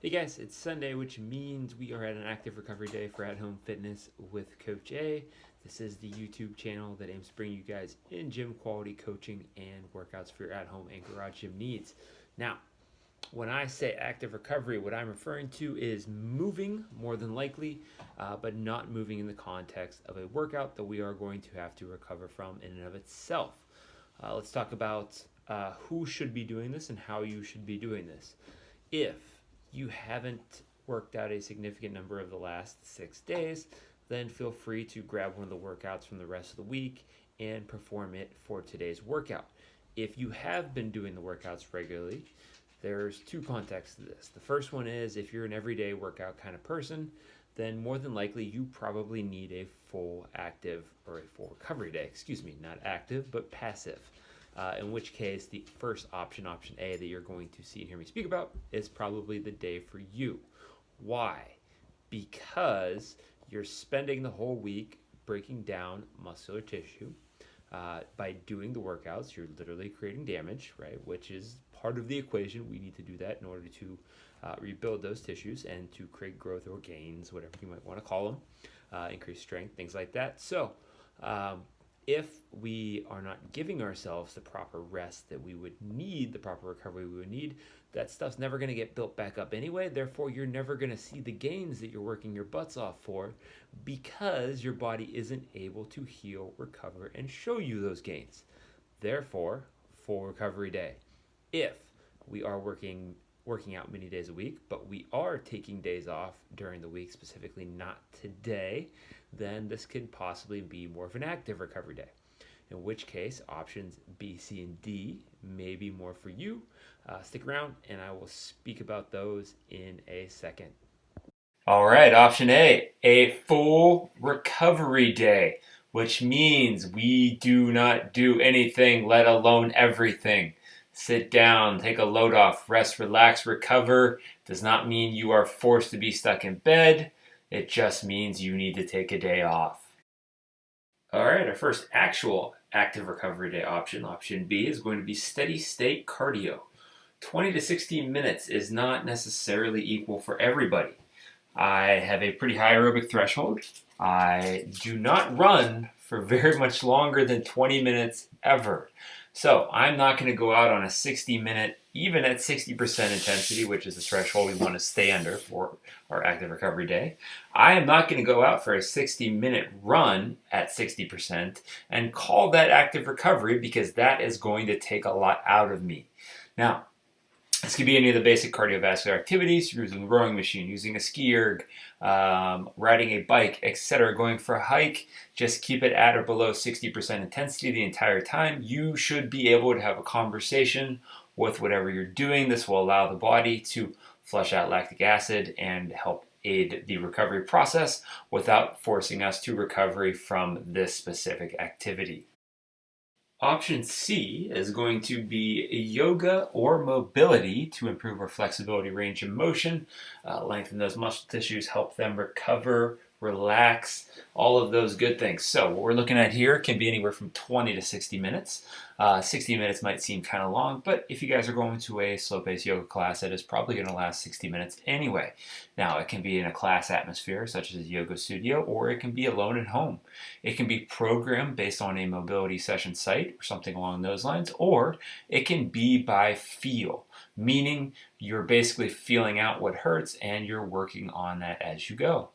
Hey guys, it's Sunday, which means we are at an active recovery day for At Home Fitness with Coach A. This is the YouTube channel that aims to bring you guys in gym quality coaching and workouts for your at home and garage gym needs. Now, when I say active recovery, what I'm referring to is moving more than likely, but not moving in the context of a workout that we are going to have to recover from in and of itself. Let's talk about who should be doing this and how you should be doing this. If you haven't worked out a significant number of the last 6 days, then feel free to grab one of the workouts from the rest of the week and perform it for today's workout. If you have been doing the workouts regularly, there's two contexts to this. The first one is if you're an everyday workout kind of person, then more than likely you probably need a full active or a full recovery day. Excuse me, not active, but passive. In which case, the first option, option A, that you're going to see and hear me speak about is probably the day for you. Why? Because you're spending the whole week breaking down muscular tissue. By doing the workouts, you're literally creating damage, right? Which is part of the equation. We need to do that in order to rebuild those tissues and to create growth or gains, whatever you might want to call them, increase strength, things like that. So, if we are not giving ourselves the proper rest that we would need, the proper recovery we would need, that stuff's never going to get built back up anyway. Therefore, you're never going to see the gains that you're working your butts off for because your body isn't able to heal, recover, and show you those gains. Therefore, full recovery day. If we are working out many days a week, but we are taking days off during the week, specifically not today, then this could possibly be more of an active recovery day. In which case, options B, C, and D may be more for you. Stick around and I will speak about those in a second. All right, option a full recovery day, which means we do not do anything, let alone everything. Sit down, take a load off, rest, relax, recover. Does not mean you are forced to be stuck in bed. It just means you need to take a day off. All right, our first actual active recovery day option, option B, is going to be steady state cardio. 20 to 60 minutes is not necessarily equal for everybody. I have a pretty high aerobic threshold. I do not run for very much longer than 20 minutes ever. So I'm not going to go out on a 60-minute, even at 60% intensity, which is the threshold we want to stay under for our active recovery day. I am not going to go out for a 60-minute run at 60% and call that active recovery because that is going to take a lot out of me. Now, this could be any of the basic cardiovascular activities, using a rowing machine, using a ski erg, riding a bike, etc. Going for a hike, just keep it at or below 60% intensity the entire time. You should be able to have a conversation with whatever you're doing. This will allow the body to flush out lactic acid and help aid the recovery process without forcing us to recovery from this specific activity. Option C is going to be yoga or mobility to improve our flexibility, range of motion, lengthen those muscle tissues, help them recover, relax, all of those good things. So what we're looking at here can be anywhere from 20 to 60 minutes. 60 minutes might seem kind of long, but if you guys are going to a slow-paced yoga class, it is probably going to last 60 minutes anyway. Now, it can be in a class atmosphere, such as a yoga studio, or it can be alone at home. It can be programmed based on a mobility session site or something along those lines, or it can be by feel, meaning you're basically feeling out what hurts and you're working on that as you go.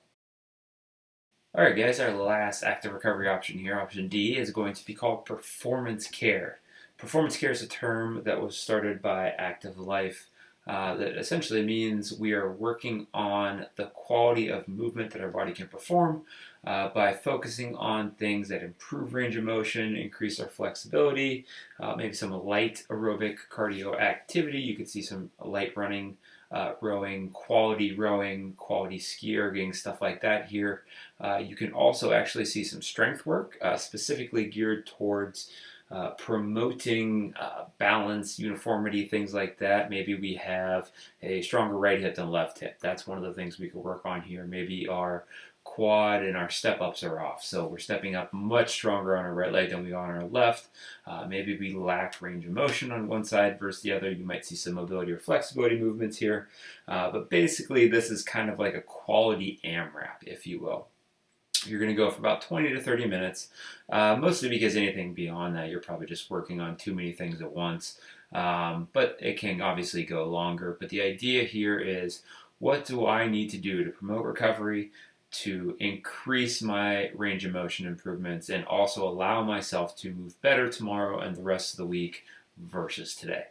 All right, guys, our last active recovery option here, option D, is going to be called performance care. Performance care is a term that was started by Active Life that essentially means we are working on the quality of movement that our body can perform by focusing on things that improve range of motion, increase our flexibility, maybe some light aerobic cardio activity. You could see some light running, rowing, quality ski erging, stuff like that here. You can also actually see some strength work, specifically geared towards promoting balance, uniformity, things like that. Maybe we have a stronger right hip than left hip. That's one of the things we could work on here. Maybe our quad and our step ups are off. So we're stepping up much stronger on our right leg than we are on our left. Maybe we lack range of motion on one side versus the other. You might see some mobility or flexibility movements here. But basically, this is kind of like a quality AMRAP, if you will. You're going to go for about 20 to 30 minutes, mostly because anything beyond that, you're probably just working on too many things at once. But it can obviously go longer. But the idea here is, what do I need to do to promote recovery, to increase my range of motion improvements, and also allow myself to move better tomorrow and the rest of the week versus today?